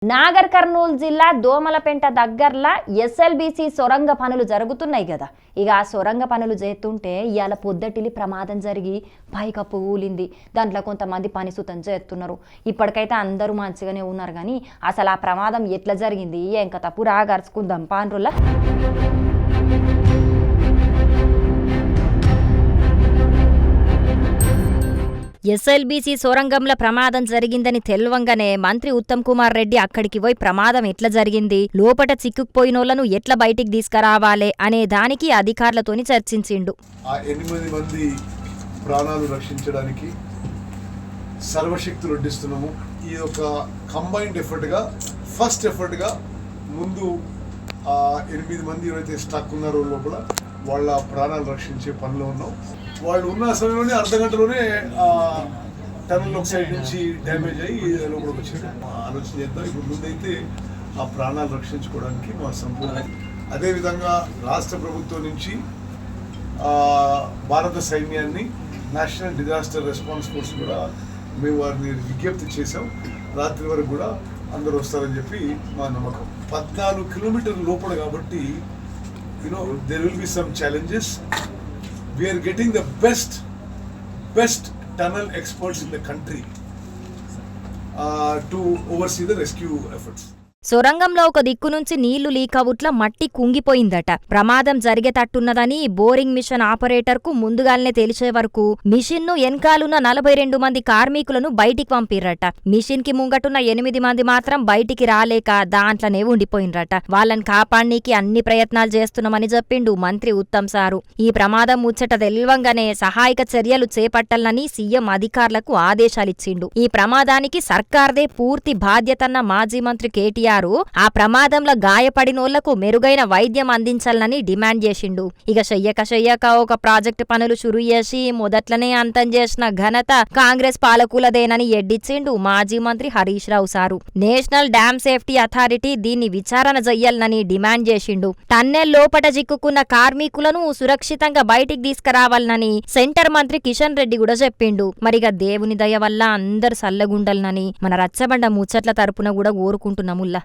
నాగర్ కర్నూలు జిల్లా దోమలపెంట దగ్గరలా ఎస్ఎల్బీసీ సొరంగ పనులు జరుగుతున్నాయి కదా. ఇక ఆ సొరంగ పనులు చేస్తుంటే ఇవాళ పొద్దటిలి ప్రమాదం జరిగి పైకప్పు ఊలింది. దాంట్లో కొంతమంది పనిసుతం చేస్తున్నారు. ఇప్పటికైతే అందరూ మంచిగానే ఉన్నారు, కానీ అసలు ఆ ప్రమాదం ఎట్లా జరిగింది ఇంకా తప్పు రాగరుచుకుందాం పాండ్రుల. ఎస్ఎల్బీసీ సొరంగంలో ప్రమాదం జరిగిందని తెల్వంగానే మంత్రి ఉత్తమ్ కుమార్ రెడ్డి అక్కడికి పోయి ప్రమాదం ఎట్లా జరిగింది, లోపట చిక్కుకుపోయినోళ్లను ఎట్లా బయటికి తీసుకురావాలి అనే దానికి అధికారులతోని చర్చించిండు. ఆ 8 మంది ప్రాణాలు రక్షించడానికి సర్వశక్తులు వడ్డిస్తున్నాము. ఈ ఒక కంబైన్డ్ ఎఫర్ట్గా ఫస్ట్ ఎఫర్ట్గా ముందు 8 మంది ఎవరైతే స్టక్ ఉన్నారో లోపల వాళ్ళ ప్రాణాలు రక్షించే పనిలో ఉన్నాం. వాళ్ళు ఉన్న సమయంలోనే అర్ధగంటలోనే టనల్ ఒక సైడ్ నుంచి డ్యామేజ్ అయ్యి లోపలికి వచ్చారు. ఆలోచన చేద్దాం. ఇప్పుడు ముందైతే ఆ ప్రాణాలు రక్షించుకోవడానికి మా సంపూర్ణ, అదేవిధంగా రాష్ట్ర ప్రభుత్వం నుంచి భారత సైన్యాన్ని, నేషనల్ డిజాస్టర్ రెస్పాన్స్ ఫోర్స్ కూడా మేము వారిని విజ్ఞప్తి చేసాం. రాత్రి వరకు కూడా అందరూ వస్తారని చెప్పి మా నమ్మకం. 14 కిలోమీటర్ల లోపల కాబట్టి there will be some challenges. We are getting the best tunnel experts in the country to oversee the rescue efforts. సొరంగంలో ఒక దిక్కు నుంచి నీళ్లు లీకవుట్ల మట్టి కుంగిపోయిందట. ప్రమాదం జరిగేటట్టున్నదని బోరింగ్ మిషన్ ఆపరేటర్ కు ముందుగానే తెలిసే వరకు మిషన్ ను ఎన్కాలున్న 42 మంది కార్మికులను బయటికి పంపిర్రట. మిషన్ కి ముంగటున్న 8 మంది మాత్రం బయటికి రాలేక దాంట్లోనే ఉండిపోయినరట. వాళ్ళని కాపాడనీకి అన్ని ప్రయత్నాలు చేస్తున్నామని చెప్పిండు మంత్రి ఉత్తమ్ సారు. ఈ ప్రమాదం ముచ్చట తెల్వంగానే సహాయక చర్యలు చేపట్టాలని సీఎం అధికారులకు ఆదేశాలిచ్చిండు. ఈ ప్రమాదానికి సర్కార్దే పూర్తి బాధ్యతన్న మాజీ మంత్రి కేటీఆర్ ఆ ప్రమాదంలో గాయపడినోళ్లకు మెరుగైన వైద్యం అందించాలని డిమాండ్ చేసిండు. ఇక చెయ్యక ఒక ప్రాజెక్టు పనులు షురు చేసి మొదట్లనే అంతం చేసిన ఘనత కాంగ్రెస్ పాలకులదేనని ఎడ్డిచ్చిండు మాజీ మంత్రి Harish Rao sir. National dam safety authority దీన్ని విచారణ చెయ్యాలని డిమాండ్ చేసిండు. టన్నెల్ లోపట చిక్కుకున్న కార్మికులను సురక్షితంగా బయటికి తీసుకురావాలని సెంటర్ మంత్రి కిషన్ రెడ్డి కూడా చెప్పిండు. మరిగా దేవుని దయ వల్ల అందరు సల్లగుండాలనని మన రచ్చబండ ముచ్చట్ల తరపున కూడా కోరుకుంటున్నాముల్లా.